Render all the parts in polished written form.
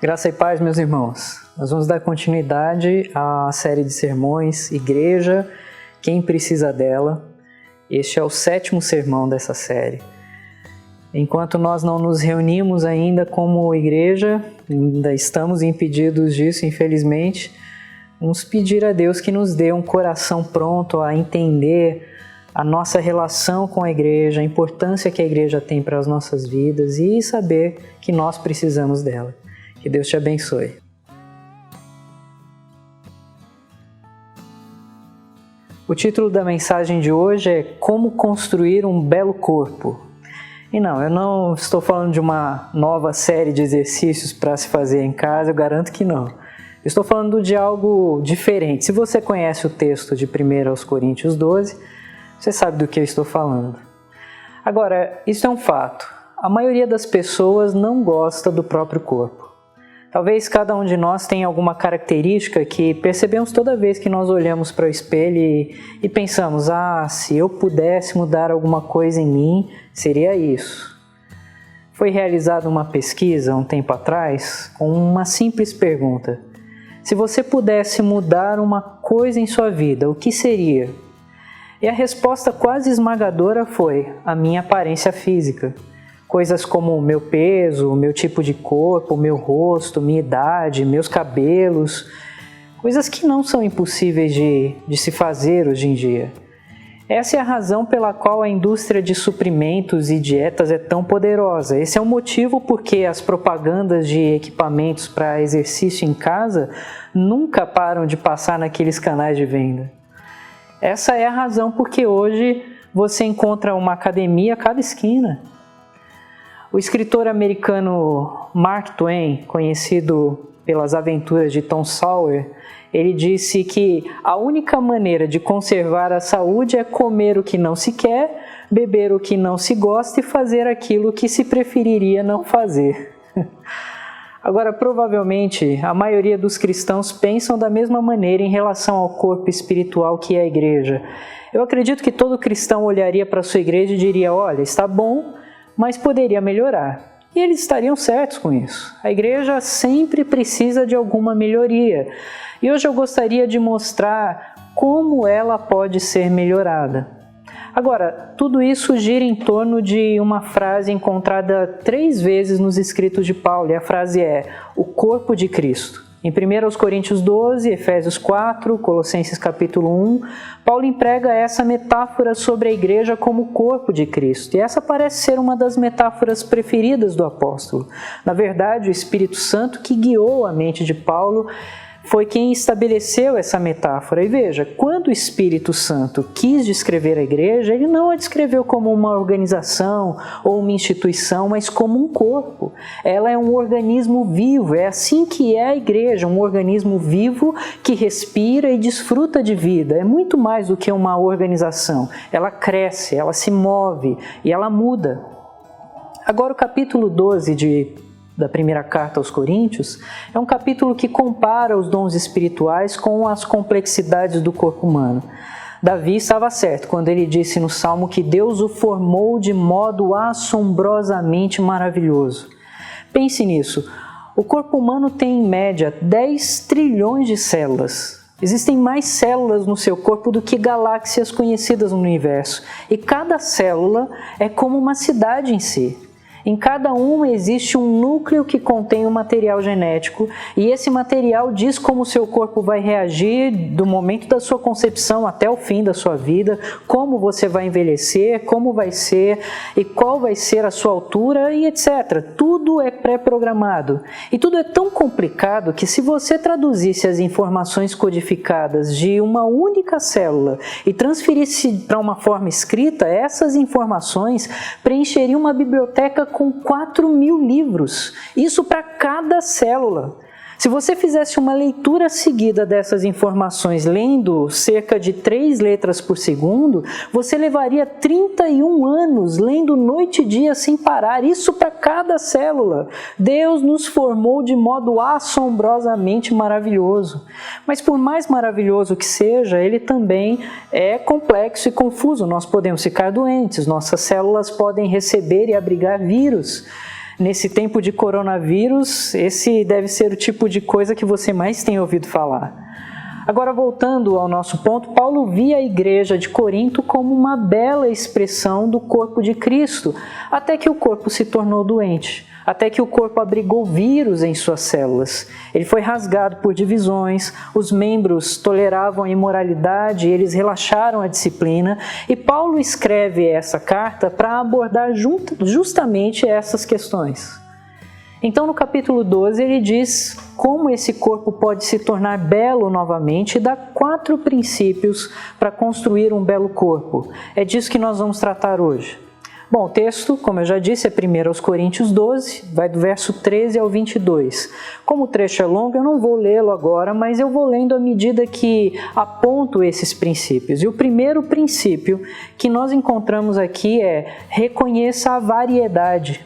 Graça e paz, meus irmãos. Nós vamos dar continuidade à série de sermões Igreja, quem precisa dela. Este é o 7º sermão dessa série. Enquanto nós não nos reunimos ainda como igreja, ainda estamos impedidos disso, infelizmente, vamos pedir a Deus que nos dê um coração pronto a entender a nossa relação com a igreja, a importância que a igreja tem para as nossas vidas e saber que nós precisamos dela. Que Deus te abençoe. O título da mensagem de hoje é Como Construir um Belo Corpo. E não, eu não estou falando de uma nova série de exercícios para se fazer em casa, eu garanto que não. Eu estou falando de algo diferente. Se você conhece o texto de 1 Coríntios 12, você sabe do que eu estou falando. Agora, isso é um fato. A maioria das pessoas não gosta do próprio corpo. Talvez cada um de nós tenha alguma característica que percebemos toda vez que nós olhamos para o espelho e pensamos, se eu pudesse mudar alguma coisa em mim, seria isso. Foi realizada uma pesquisa um tempo atrás com uma simples pergunta. Se você pudesse mudar uma coisa em sua vida, o que seria? E a resposta quase esmagadora foi a minha aparência física. Coisas como o meu peso, o meu tipo de corpo, o meu rosto, minha idade, meus cabelos. Coisas que não são impossíveis de se fazer hoje em dia. Essa é a razão pela qual a indústria de suprimentos e dietas é tão poderosa. Esse é o motivo porque as propagandas de equipamentos para exercício em casa nunca param de passar naqueles canais de venda. Essa é a razão porque hoje você encontra uma academia a cada esquina. O escritor americano Mark Twain, conhecido pelas aventuras de Tom Sawyer, ele disse que a única maneira de conservar a saúde é comer o que não se quer, beber o que não se gosta e fazer aquilo que se preferiria não fazer. Agora, provavelmente, a maioria dos cristãos pensam da mesma maneira em relação ao corpo espiritual que é a igreja. Eu acredito que todo cristão olharia para a sua igreja e diria, olha, está bom, mas poderia melhorar. E eles estariam certos com isso. A igreja sempre precisa de alguma melhoria. E hoje eu gostaria de mostrar como ela pode ser melhorada. Agora, tudo isso gira em torno de uma frase encontrada 3 vezes nos escritos de Paulo. E a frase é, o corpo de Cristo. Em 1 Coríntios 12, Efésios 4, Colossenses capítulo 1, Paulo emprega essa metáfora sobre a igreja como o corpo de Cristo. E essa parece ser uma das metáforas preferidas do apóstolo. Na verdade, o Espírito Santo que guiou a mente de Paulo foi quem estabeleceu essa metáfora. E veja, quando o Espírito Santo quis descrever a igreja, ele não a descreveu como uma organização ou uma instituição, mas como um corpo. Ela é um organismo vivo, é assim que é a igreja, um organismo vivo que respira e desfruta de vida. É muito mais do que uma organização. Ela cresce, ela se move e ela muda. Agora o capítulo 12 da primeira carta aos Coríntios, é um capítulo que compara os dons espirituais com as complexidades do corpo humano. Davi estava certo quando ele disse no Salmo que Deus o formou de modo assombrosamente maravilhoso. Pense nisso, o corpo humano tem em média 10 trilhões de células. Existem mais células no seu corpo do que galáxias conhecidas no universo. E cada célula é como uma cidade em si. Em cada uma existe um núcleo que contém um material genético e esse material diz como o seu corpo vai reagir do momento da sua concepção até o fim da sua vida, como você vai envelhecer, como vai ser e qual vai ser a sua altura e etc. Tudo é pré-programado. E tudo é tão complicado que se você traduzisse as informações codificadas de uma única célula e transferisse para uma forma escrita, essas informações preencheriam uma biblioteca com 4.000 livros, isso para cada célula. Se você fizesse uma leitura seguida dessas informações, lendo cerca de 3 letras por segundo, você levaria 31 anos lendo noite e dia sem parar, isso para cada célula. Deus nos formou de modo assombrosamente maravilhoso. Mas por mais maravilhoso que seja, ele também é complexo e confuso. Nós podemos ficar doentes, nossas células podem receber e abrigar vírus. Nesse tempo de coronavírus, esse deve ser o tipo de coisa que você mais tem ouvido falar. Agora, voltando ao nosso ponto, Paulo via a igreja de Corinto como uma bela expressão do corpo de Cristo, até que o corpo se tornou doente, até que o corpo abrigou vírus em suas células. Ele foi rasgado por divisões, os membros toleravam a imoralidade, eles relaxaram a disciplina, e Paulo escreve essa carta para abordar justamente essas questões. Então, no capítulo 12, ele diz como esse corpo pode se tornar belo novamente e dá 4 princípios para construir um belo corpo. É disso que nós vamos tratar hoje. Bom, o texto, como eu já disse, é 1 Coríntios 12, vai do verso 13 ao 22. Como o trecho é longo, eu não vou lê-lo agora, mas eu vou lendo à medida que aponto esses princípios. E o primeiro princípio que nós encontramos aqui é: reconheça a variedade.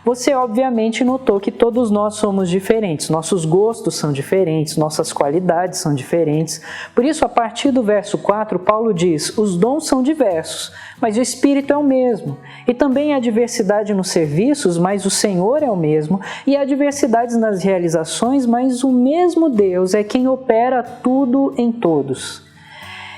Você obviamente notou que todos nós somos diferentes, nossos gostos são diferentes, nossas qualidades são diferentes. Por isso, a partir do verso 4, Paulo diz: os dons são diversos, mas o Espírito é o mesmo. E também há diversidade nos serviços, mas o Senhor é o mesmo. E há diversidades nas realizações, mas o mesmo Deus é quem opera tudo em todos.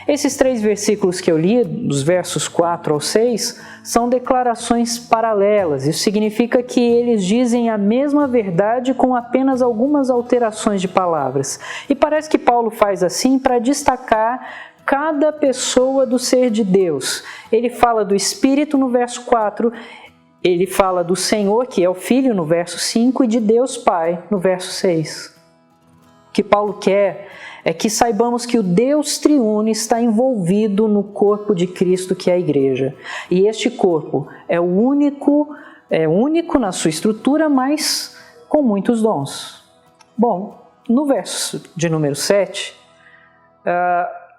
Esses 3 versículos que eu li, dos versos 4 ao 6, são declarações paralelas. Isso significa que eles dizem a mesma verdade com apenas algumas alterações de palavras. E parece que Paulo faz assim para destacar cada pessoa do ser de Deus. Ele fala do Espírito no verso 4, ele fala do Senhor, que é o Filho, no verso 5, e de Deus Pai, no verso 6. O que Paulo quer é que saibamos que o Deus triuno está envolvido no corpo de Cristo, que é a igreja. E este corpo é único na sua estrutura, mas com muitos dons. Bom, no verso de número 7,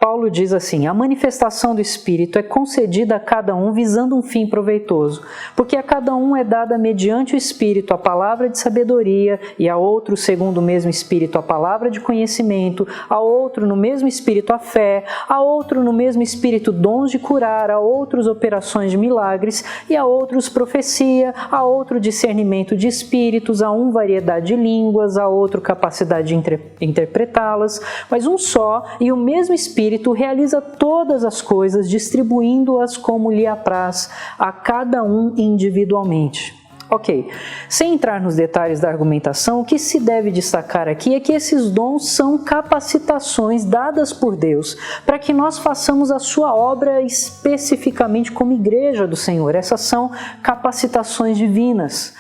Paulo diz assim: a manifestação do Espírito é concedida a cada um visando um fim proveitoso, porque a cada um é dada mediante o Espírito a palavra de sabedoria, e a outro, segundo o mesmo Espírito, a palavra de conhecimento, a outro, no mesmo Espírito, a fé, a outro, no mesmo Espírito, dons de curar, a outros, operações de milagres, e a outros, profecia, a outro, discernimento de espíritos, a um, variedade de línguas, a outro, capacidade de interpretá-las, mas um só e o mesmo Espírito realiza todas as coisas, distribuindo-as como lhe apraz a cada um individualmente. Ok, sem entrar nos detalhes da argumentação, o que se deve destacar aqui é que esses dons são capacitações dadas por Deus para que nós façamos a sua obra especificamente como igreja do Senhor. Essas são capacitações divinas.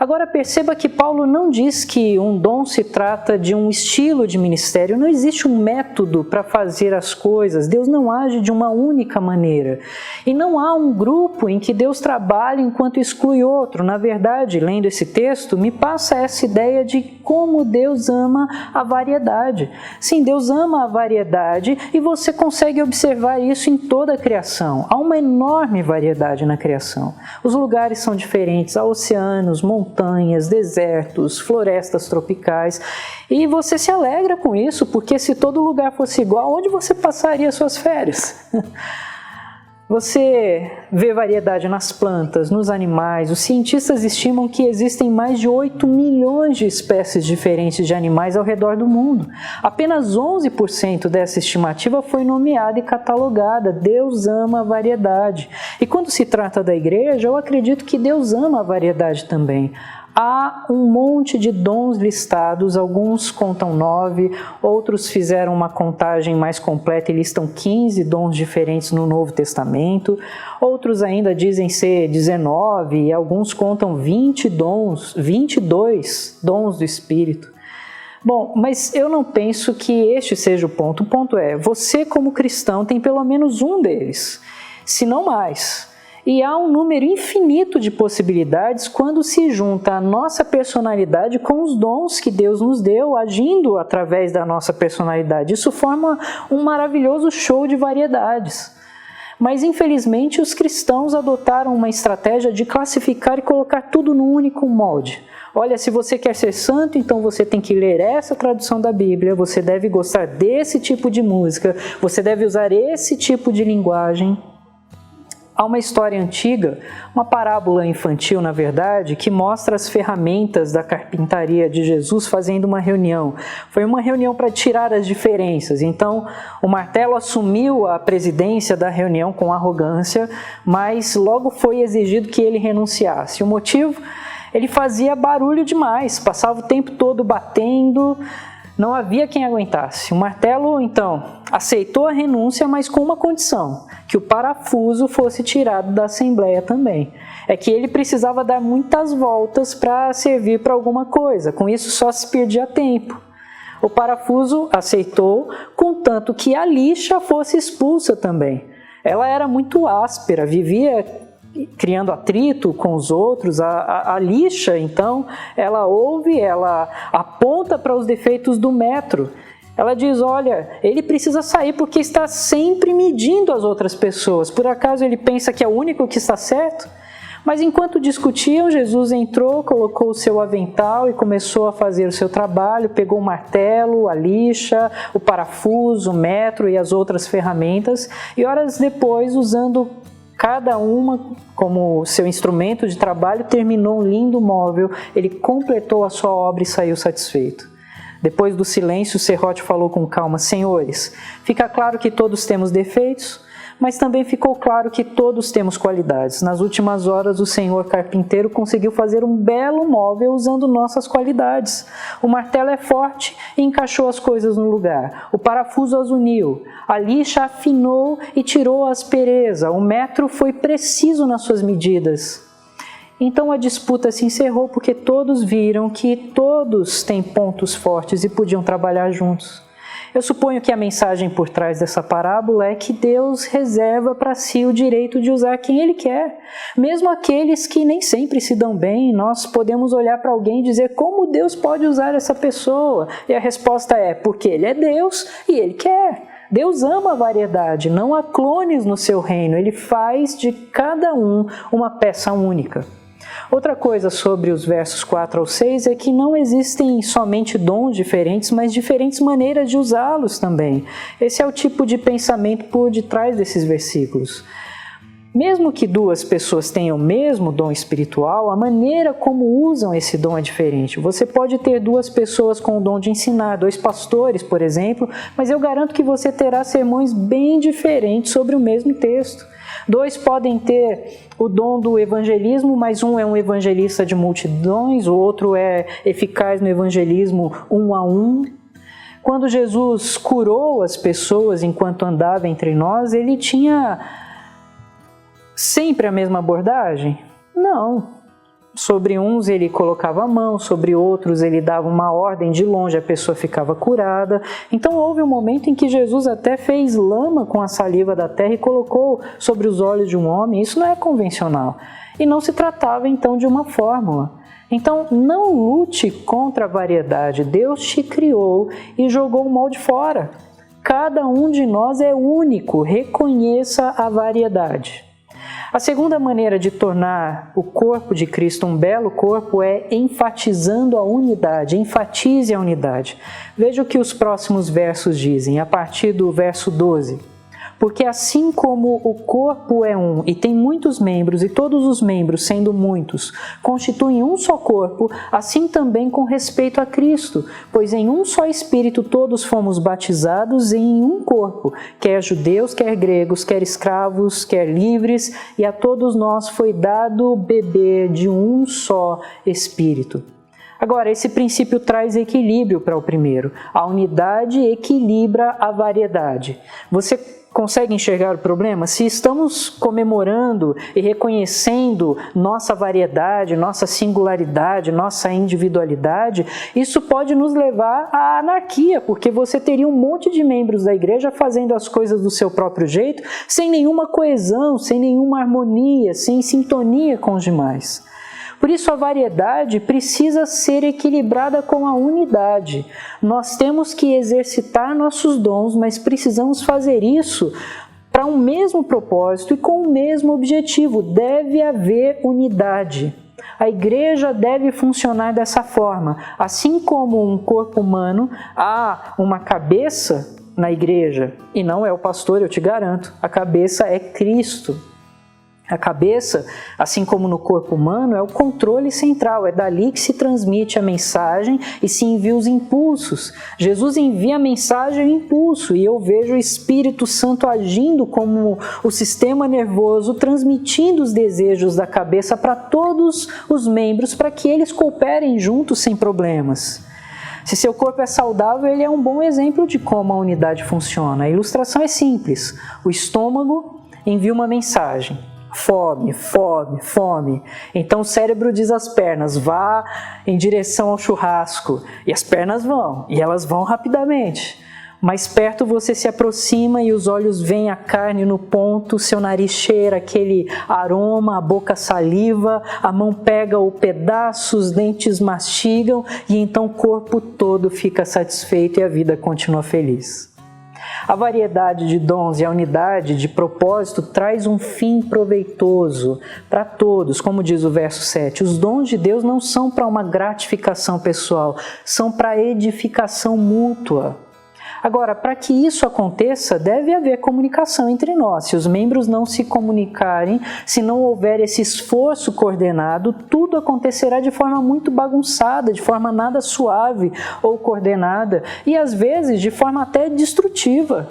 Agora perceba que Paulo não diz que um dom se trata de um estilo de ministério, não existe um método para fazer as coisas, Deus não age de uma única maneira. E não há um grupo em que Deus trabalha enquanto exclui outro. Na verdade, lendo esse texto, me passa essa ideia de como Deus ama a variedade. Sim, Deus ama a variedade e você consegue observar isso em toda a criação. Há uma enorme variedade na criação. Os lugares são diferentes, há oceanos, montanhas, desertos, florestas tropicais, e você se alegra com isso, porque se todo lugar fosse igual, onde você passaria suas férias? Você vê variedade nas plantas, nos animais. Os cientistas estimam que existem mais de 8 milhões de espécies diferentes de animais ao redor do mundo. Apenas 11% dessa estimativa foi nomeada e catalogada. Deus ama a variedade. E quando se trata da igreja, eu acredito que Deus ama a variedade também. Há um monte de dons listados, alguns contam 9, outros fizeram uma contagem mais completa e listam 15 dons diferentes no Novo Testamento, outros ainda dizem ser 19 e alguns contam 20 dons, 22 dons do Espírito. Bom, mas eu não penso que este seja o ponto. O ponto é, você como cristão tem pelo menos um deles, se não mais. E há um número infinito de possibilidades quando se junta a nossa personalidade com os dons que Deus nos deu, agindo através da nossa personalidade. Isso forma um maravilhoso show de variedades. Mas, infelizmente, os cristãos adotaram uma estratégia de classificar e colocar tudo num único molde. Olha, se você quer ser santo, então você tem que ler essa tradução da Bíblia, você deve gostar desse tipo de música, você deve usar esse tipo de linguagem. Há uma história antiga, uma parábola infantil, na verdade, que mostra as ferramentas da carpintaria de Jesus fazendo uma reunião. Foi uma reunião para tirar as diferenças. Então, o martelo assumiu a presidência da reunião com arrogância, mas logo foi exigido que ele renunciasse. O motivo? Ele fazia barulho demais, passava o tempo todo batendo, não havia quem aguentasse. O martelo, então, aceitou a renúncia, mas com uma condição, que o parafuso fosse tirado da Assembleia também. É que ele precisava dar muitas voltas para servir para alguma coisa, com isso só se perdia tempo. O parafuso aceitou, contanto que a lixa fosse expulsa também. Ela era muito áspera, vivia criando atrito com os outros. A lixa, então, ela ouve, ela aponta para os defeitos do metro. Ela diz, olha, ele precisa sair porque está sempre medindo as outras pessoas. Por acaso ele pensa que é o único que está certo? Mas enquanto discutiam, Jesus entrou, colocou o seu avental e começou a fazer o seu trabalho, pegou o martelo, a lixa, o parafuso, o metro e as outras ferramentas, e horas depois, usando cada uma como seu instrumento de trabalho, terminou um lindo móvel, ele completou a sua obra e saiu satisfeito. Depois do silêncio, o serrote falou com calma, senhores, fica claro que todos temos defeitos, mas também ficou claro que todos temos qualidades. Nas últimas horas, o senhor carpinteiro conseguiu fazer um belo móvel usando nossas qualidades. O martelo é forte e encaixou as coisas no lugar. O parafuso as uniu. A lixa afinou e tirou a aspereza. O metro foi preciso nas suas medidas. Então a disputa se encerrou porque todos viram que todos têm pontos fortes e podiam trabalhar juntos. Eu suponho que a mensagem por trás dessa parábola é que Deus reserva para si o direito de usar quem Ele quer. Mesmo aqueles que nem sempre se dão bem, nós podemos olhar para alguém e dizer como Deus pode usar essa pessoa. E a resposta é porque Ele é Deus e Ele quer. Deus ama a variedade, não há clones no seu reino. Ele faz de cada um uma peça única. Outra coisa sobre os versos 4 ao 6 é que não existem somente dons diferentes, mas diferentes maneiras de usá-los também. Esse é o tipo de pensamento por detrás desses versículos. Mesmo que duas pessoas tenham o mesmo dom espiritual, a maneira como usam esse dom é diferente. Você pode ter duas pessoas com o dom de ensinar, dois pastores, por exemplo, mas eu garanto que você terá sermões bem diferentes sobre o mesmo texto. Dois podem ter o dom do evangelismo, mas um é um evangelista de multidões, o outro é eficaz no evangelismo um a um. Quando Jesus curou as pessoas enquanto andava entre nós, ele tinha sempre a mesma abordagem? Não. Sobre uns ele colocava a mão, sobre outros ele dava uma ordem de longe, a pessoa ficava curada. Então houve um momento em que Jesus até fez lama com a saliva da terra e colocou sobre os olhos de um homem. Isso não é convencional. E não se tratava então de uma fórmula. Então não lute contra a variedade. Deus te criou e jogou o molde fora. Cada um de nós é único. Reconheça a variedade. A segunda maneira de tornar o corpo de Cristo um belo corpo é enfatizando a unidade. Enfatize a unidade. Veja o que os próximos versos dizem, a partir do verso 12. Porque assim como o corpo é um e tem muitos membros, e todos os membros, sendo muitos, constituem um só corpo, assim também com respeito a Cristo, pois em um só Espírito todos fomos batizados em um corpo, quer judeus, quer gregos, quer escravos, quer livres, e a todos nós foi dado beber de um só Espírito. Agora, esse princípio traz equilíbrio para o primeiro. A unidade equilibra a variedade. Você consegue enxergar o problema? Se estamos comemorando e reconhecendo nossa variedade, nossa singularidade, nossa individualidade, isso pode nos levar à anarquia, porque você teria um monte de membros da igreja fazendo as coisas do seu próprio jeito, sem nenhuma coesão, sem nenhuma harmonia, sem sintonia com os demais. Por isso a variedade precisa ser equilibrada com a unidade. Nós temos que exercitar nossos dons, mas precisamos fazer isso para um mesmo propósito e com o mesmo objetivo. Deve haver unidade. A igreja deve funcionar dessa forma. Assim como um corpo humano, há uma cabeça na igreja, e não é o pastor, eu te garanto. A cabeça é Cristo. A cabeça, assim como no corpo humano, é o controle central, é dali que se transmite a mensagem e se envia os impulsos. Jesus envia a mensagem e o impulso, e eu vejo o Espírito Santo agindo como o sistema nervoso, transmitindo os desejos da cabeça para todos os membros, para que eles cooperem juntos sem problemas. Se seu corpo é saudável, ele é um bom exemplo de como a unidade funciona. A ilustração é simples. O estômago envia uma mensagem. Fome, fome, fome. Então o cérebro diz às pernas, vá em direção ao churrasco. E as pernas vão, e elas vão rapidamente. Mais perto você se aproxima e os olhos veem a carne no ponto, seu nariz cheira aquele aroma, a boca saliva, a mão pega o pedaço, os dentes mastigam e então o corpo todo fica satisfeito e a vida continua feliz. A variedade de dons e a unidade de propósito traz um fim proveitoso para todos, como diz o verso 7. Os dons de Deus não são para uma gratificação pessoal, são para edificação mútua. Agora, para que isso aconteça, deve haver comunicação entre nós. Se os membros não se comunicarem, se não houver esse esforço coordenado, tudo acontecerá de forma muito bagunçada, de forma nada suave ou coordenada e, às vezes, de forma até destrutiva.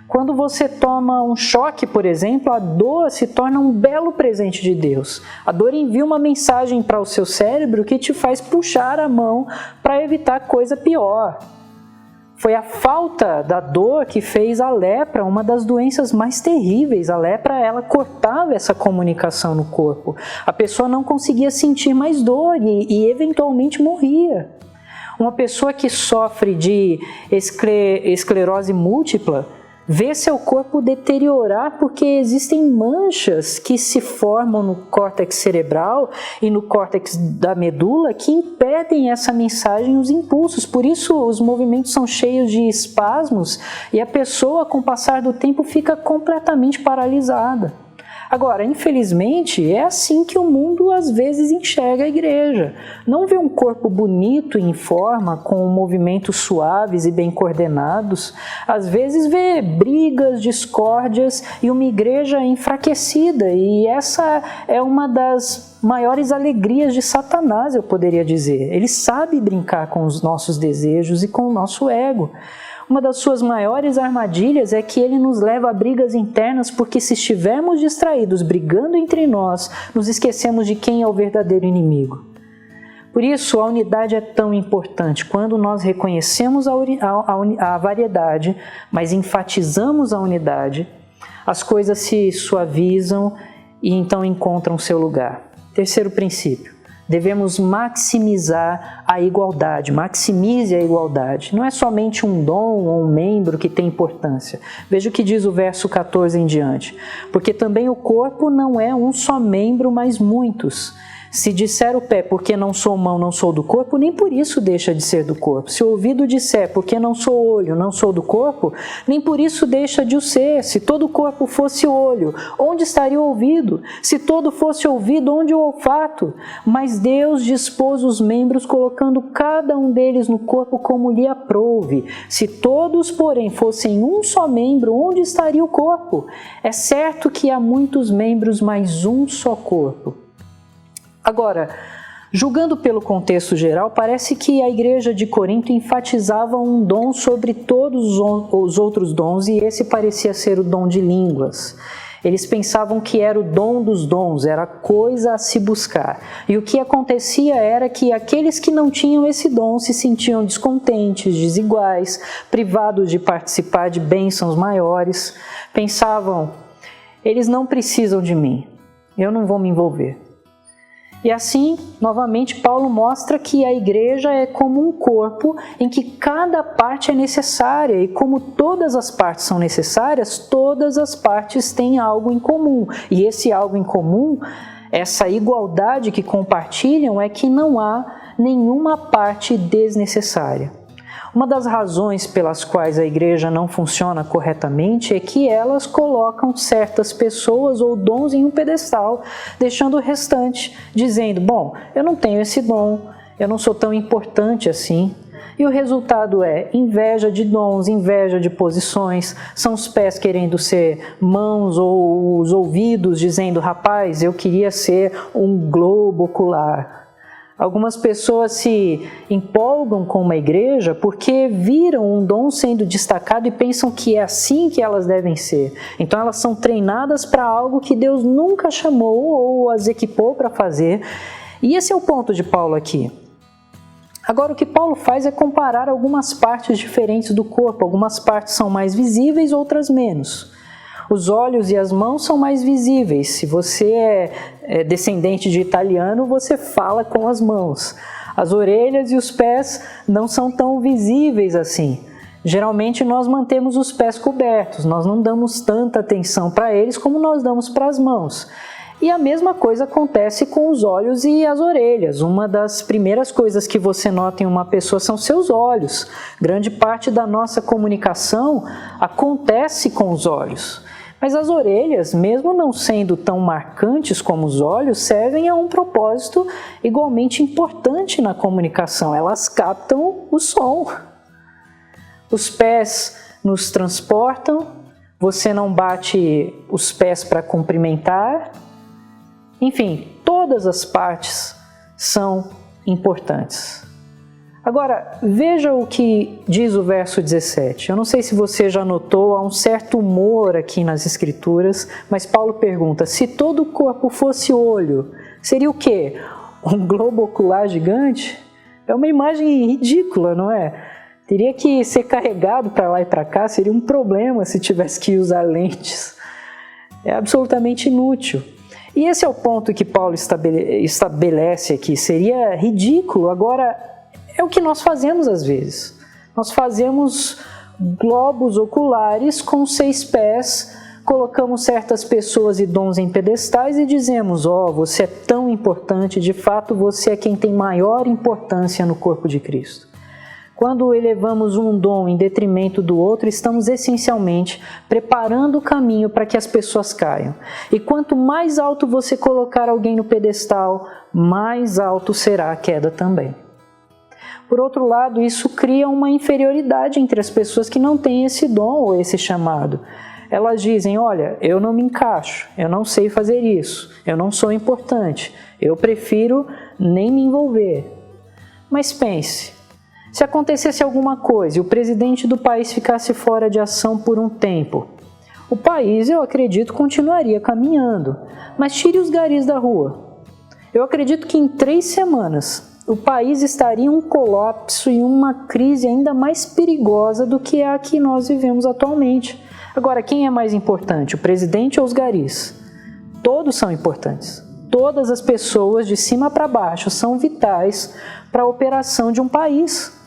Quando você toma um choque, por exemplo, a dor se torna um belo presente de Deus. A dor envia uma mensagem para o seu cérebro que te faz puxar a mão para evitar coisa pior. Foi a falta da dor que fez a lepra uma das doenças mais terríveis. A lepra, ela cortava essa comunicação no corpo. A pessoa não conseguia sentir mais dor e eventualmente morria. Uma pessoa que sofre de esclerose múltipla vê seu corpo deteriorar porque existem manchas que se formam no córtex cerebral e no córtex da medula que impedem essa mensagem e os impulsos. Por isso, os movimentos são cheios de espasmos e a pessoa, com o passar do tempo, fica completamente paralisada. Agora, infelizmente, é assim que o mundo às vezes enxerga a igreja. Não vê um corpo bonito e em forma, com movimentos suaves e bem coordenados. Às vezes vê brigas, discórdias e uma igreja enfraquecida. E essa é uma das maiores alegrias de Satanás, eu poderia dizer. Ele sabe brincar com os nossos desejos e com o nosso ego. Uma das suas maiores armadilhas é que ele nos leva a brigas internas, porque se estivermos distraídos brigando entre nós, nos esquecemos de quem é o verdadeiro inimigo. Por isso, a unidade é tão importante. Quando nós reconhecemos a variedade, mas enfatizamos a unidade, as coisas se suavizam e então encontram seu lugar. Terceiro princípio. Devemos maximizar a igualdade, maximize a igualdade. Não é somente um dom ou um membro que tem importância. Veja o que diz o verso 14 em diante. Porque também o corpo não é um só membro, mas muitos. Se disser o pé, porque não sou mão, não sou do corpo, nem por isso deixa de ser do corpo. Se o ouvido disser, porque não sou olho, não sou do corpo, nem por isso deixa de o ser. Se todo o corpo fosse olho, onde estaria o ouvido? Se todo fosse ouvido, onde o olfato? Mas Deus dispôs os membros, colocando cada um deles no corpo como lhe aprouve. Se todos, porém, fossem um só membro, onde estaria o corpo? É certo que há muitos membros, mas um só corpo. Agora, julgando pelo contexto geral, parece que a igreja de Corinto enfatizava um dom sobre todos os outros dons e esse parecia ser o dom de línguas. Eles pensavam que era o dom dos dons, era coisa a se buscar. E o que acontecia era que aqueles que não tinham esse dom se sentiam descontentes, desiguais, privados de participar de bênçãos maiores. Pensavam, eles não precisam de mim, eu não vou me envolver. E assim, novamente, Paulo mostra que a igreja é como um corpo em que cada parte é necessária e como todas as partes são necessárias, todas as partes têm algo em comum. E esse algo em comum, essa igualdade que compartilham, é que não há nenhuma parte desnecessária. Uma das razões pelas quais a igreja não funciona corretamente é que elas colocam certas pessoas ou dons em um pedestal, deixando o restante, dizendo, bom, eu não tenho esse dom, eu não sou tão importante assim. E o resultado é inveja de dons, inveja de posições, são os pés querendo ser mãos ou os ouvidos dizendo, rapaz, eu queria ser um globo ocular. Algumas pessoas se empolgam com uma igreja porque viram um dom sendo destacado e pensam que é assim que elas devem ser. Então elas são treinadas para algo que Deus nunca chamou ou as equipou para fazer. E esse é o ponto de Paulo aqui. Agora o que Paulo faz é comparar algumas partes diferentes do corpo. Algumas partes são mais visíveis, outras menos. Os olhos e as mãos são mais visíveis. Se você é descendente de italiano, você fala com as mãos. As orelhas e os pés não são tão visíveis assim. Geralmente nós mantemos os pés cobertos, nós não damos tanta atenção para eles como nós damos para as mãos. E a mesma coisa acontece com os olhos e as orelhas. Uma das primeiras coisas que você nota em uma pessoa são seus olhos. Grande parte da nossa comunicação acontece com os olhos. Mas as orelhas, mesmo não sendo tão marcantes como os olhos, servem a um propósito igualmente importante na comunicação. Elas captam o som. Os pés nos transportam, você não bate os pés para cumprimentar. Enfim, todas as partes são importantes. Agora, veja o que diz o verso 17. Eu não sei se você já notou, há um certo humor aqui nas Escrituras, mas Paulo pergunta, se todo o corpo fosse olho, seria o quê? Um globo ocular gigante? É uma imagem ridícula, não é? Teria que ser carregado para lá e para cá, seria um problema se tivesse que usar lentes. É absolutamente inútil. E esse é o ponto que Paulo estabelece aqui, seria ridículo. Agora, é o que nós fazemos às vezes. Nós fazemos globos oculares com 6 pés, colocamos certas pessoas e dons em pedestais e dizemos, você é tão importante, de fato você é quem tem maior importância no corpo de Cristo. Quando elevamos um dom em detrimento do outro, estamos essencialmente preparando o caminho para que as pessoas caiam. E quanto mais alto você colocar alguém no pedestal, mais alto será a queda também. Por outro lado, isso cria uma inferioridade entre as pessoas que não têm esse dom ou esse chamado. Elas dizem, olha, eu não me encaixo, eu não sei fazer isso, eu não sou importante, eu prefiro nem me envolver. Mas pense, se acontecesse alguma coisa e o presidente do país ficasse fora de ação por um tempo, o país, eu acredito, continuaria caminhando, mas tire os garis da rua. Eu acredito que em 3 semanas o país estaria em um colapso e uma crise ainda mais perigosa do que a que nós vivemos atualmente. Agora, quem é mais importante, o presidente ou os garis? Todos são importantes. Todas as pessoas, de cima para baixo, são vitais para a operação de um país.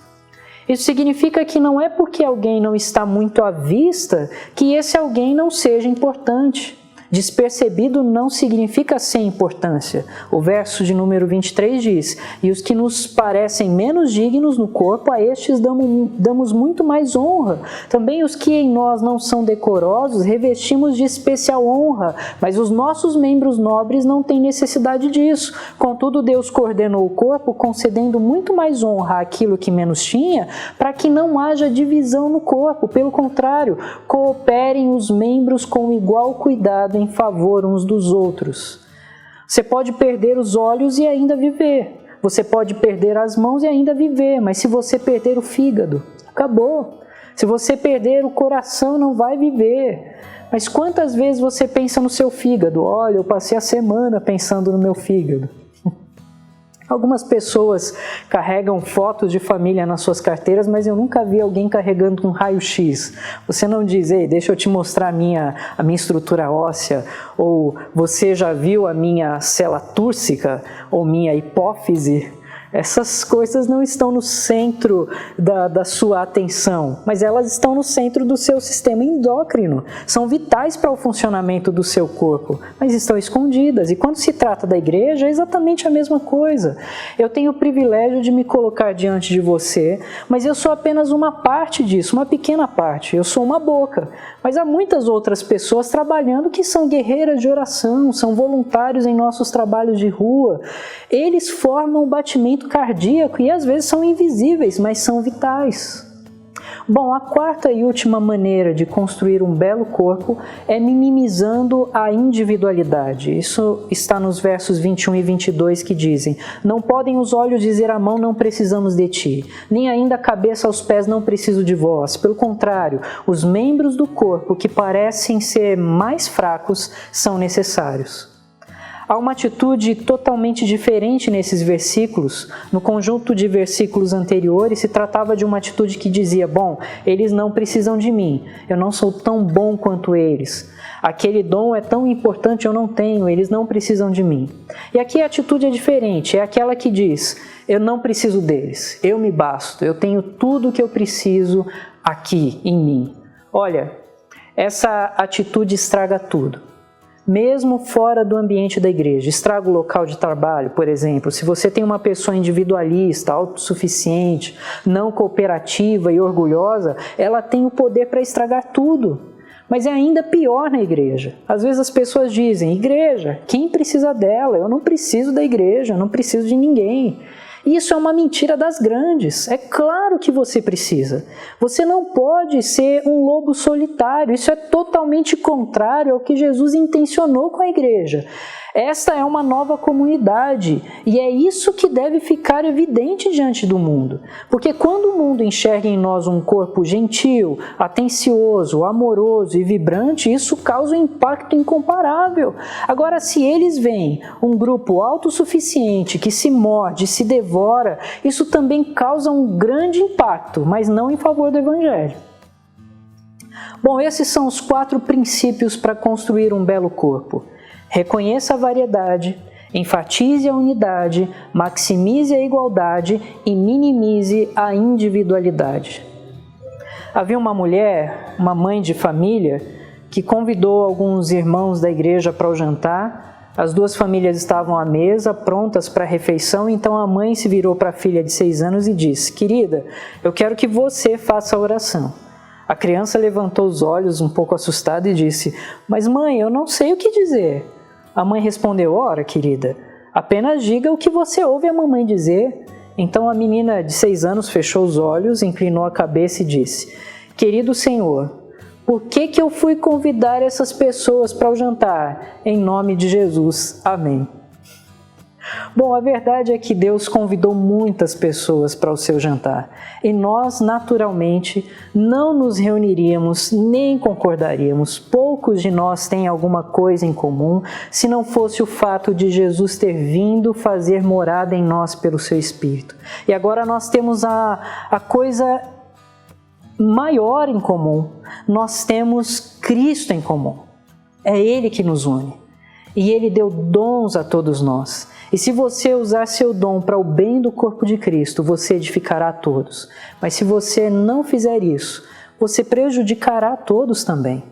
Isso significa que não é porque alguém não está muito à vista que esse alguém não seja importante. Despercebido não significa sem importância. O verso de número 23 diz, e os que nos parecem menos dignos no corpo, a estes damos muito mais honra. Também os que em nós não são decorosos, revestimos de especial honra, mas os nossos membros nobres não têm necessidade disso. Contudo, Deus coordenou o corpo, concedendo muito mais honra àquilo que menos tinha, para que não haja divisão no corpo. Pelo contrário, cooperem os membros com igual cuidado em favor uns dos outros. Você pode perder os olhos e ainda viver. Você pode perder as mãos e ainda viver, mas se você perder o fígado, acabou. Se você perder o coração, não vai viver. Mas quantas vezes você pensa no seu fígado? Olha, eu passei a semana pensando no meu fígado. Algumas pessoas carregam fotos de família nas suas carteiras, mas eu nunca vi alguém carregando um raio-x. Você não diz, ei, deixa eu te mostrar a minha estrutura óssea, ou você já viu a minha célula túrcica, ou minha hipófise? Essas coisas não estão no centro da sua atenção, mas elas estão no centro do seu sistema endócrino. São vitais para o funcionamento do seu corpo, mas estão escondidas. E quando se trata da igreja, é exatamente a mesma coisa. Eu tenho o privilégio de me colocar diante de você, mas eu sou apenas uma parte disso, uma pequena parte. Eu sou uma boca, mas há muitas outras pessoas trabalhando que são guerreiras de oração, são voluntários em nossos trabalhos de rua. Eles formam o batimento batimento cardíaco e às vezes são invisíveis, mas são vitais. Bom, a quarta e última maneira de construir um belo corpo é minimizando a individualidade. Isso está nos versos 21 e 22 que dizem: não podem os olhos dizer à mão, não precisamos de ti, nem ainda a cabeça aos pés, não preciso de vós. Pelo contrário, os membros do corpo que parecem ser mais fracos são necessários. Há uma atitude totalmente diferente nesses versículos. No conjunto de versículos anteriores se tratava de uma atitude que dizia: bom, eles não precisam de mim, eu não sou tão bom quanto eles. Aquele dom é tão importante, eu não tenho, eles não precisam de mim. E aqui a atitude é diferente, é aquela que diz: eu não preciso deles, eu me basto, eu tenho tudo o que eu preciso aqui em mim. Olha, essa atitude estraga tudo. Mesmo fora do ambiente da igreja, estraga o local de trabalho, por exemplo. Se você tem uma pessoa individualista, autossuficiente, não cooperativa e orgulhosa, ela tem o poder para estragar tudo. Mas é ainda pior na igreja. Às vezes as pessoas dizem: igreja, quem precisa dela? Eu não preciso da igreja, eu não preciso de ninguém. Isso é uma mentira das grandes. É claro que você precisa. Você não pode ser um lobo solitário. Isso é totalmente contrário ao que Jesus intencionou com a igreja. Esta é uma nova comunidade e é isso que deve ficar evidente diante do mundo. Porque quando o mundo enxerga em nós um corpo gentil, atencioso, amoroso e vibrante, isso causa um impacto incomparável. Agora, se eles veem um grupo autossuficiente que se morde, se devora, isso também causa um grande impacto, mas não em favor do Evangelho. Bom, esses são os 4 princípios para construir um belo corpo. Reconheça a variedade, enfatize a unidade, maximize a igualdade e minimize a individualidade. Havia uma mulher, uma mãe de família, que convidou alguns irmãos da igreja para o jantar. As 2 famílias estavam à mesa, prontas para a refeição, então a mãe se virou para a filha de 6 anos e disse: querida, eu quero que você faça a oração. A criança levantou os olhos um pouco assustada e disse: mas mãe, eu não sei o que dizer. A mãe respondeu: ora, querida, apenas diga o que você ouve a mamãe dizer. Então a menina de 6 anos fechou os olhos, inclinou a cabeça e disse: querido Senhor, por que eu fui convidar essas pessoas para o jantar? Em nome de Jesus, amém. Bom, a verdade é que Deus convidou muitas pessoas para o seu jantar e nós, naturalmente, não nos reuniríamos nem concordaríamos. Poucos de nós têm alguma coisa em comum se não fosse o fato de Jesus ter vindo fazer morada em nós pelo seu Espírito. E agora nós temos a coisa maior em comum. Nós temos Cristo em comum. É Ele que nos une. E Ele deu dons a todos nós. E se você usar seu dom para o bem do corpo de Cristo, você edificará a todos. Mas se você não fizer isso, você prejudicará a todos também.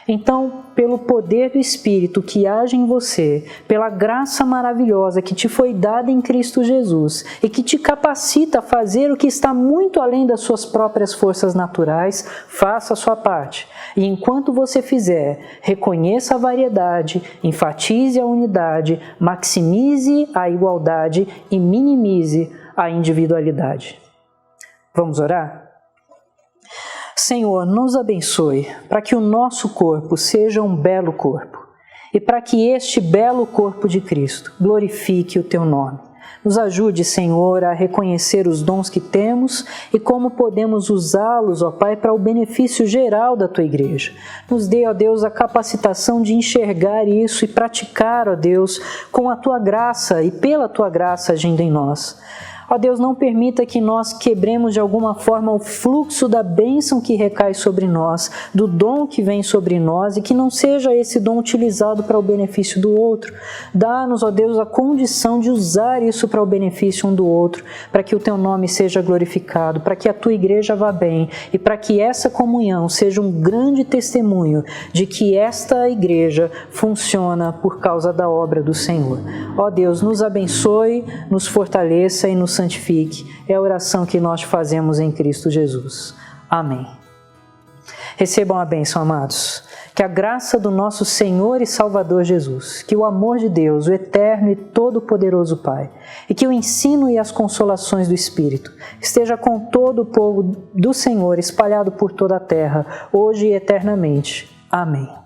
Então, pelo poder do Espírito que age em você, pela graça maravilhosa que te foi dada em Cristo Jesus e que te capacita a fazer o que está muito além das suas próprias forças naturais, faça a sua parte. E enquanto você fizer, reconheça a variedade, enfatize a unidade, maximize a igualdade e minimize a individualidade. Vamos orar? Senhor, nos abençoe para que o nosso corpo seja um belo corpo e para que este belo corpo de Cristo glorifique o Teu nome. Nos ajude, Senhor, a reconhecer os dons que temos e como podemos usá-los, ó Pai, para o benefício geral da Tua Igreja. Nos dê, ó Deus, a capacitação de enxergar isso e praticar, ó Deus, com a Tua graça e pela Tua graça agindo em nós. Ó Deus, não permita que nós quebremos de alguma forma o fluxo da bênção que recai sobre nós, do dom que vem sobre nós e que não seja esse dom utilizado para o benefício do outro. Dá-nos, ó Deus, a condição de usar isso para o benefício um do outro, para que o Teu nome seja glorificado, para que a Tua igreja vá bem e para que essa comunhão seja um grande testemunho de que esta igreja funciona por causa da obra do Senhor. Ó Deus, nos abençoe, nos fortaleça e nos santifique. É a oração que nós fazemos em Cristo Jesus. Amém. Recebam a bênção, amados. Que a graça do nosso Senhor e Salvador Jesus, que o amor de Deus, o eterno e todo-poderoso Pai, e que o ensino e as consolações do Espírito esteja com todo o povo do Senhor espalhado por toda a terra, hoje e eternamente. Amém.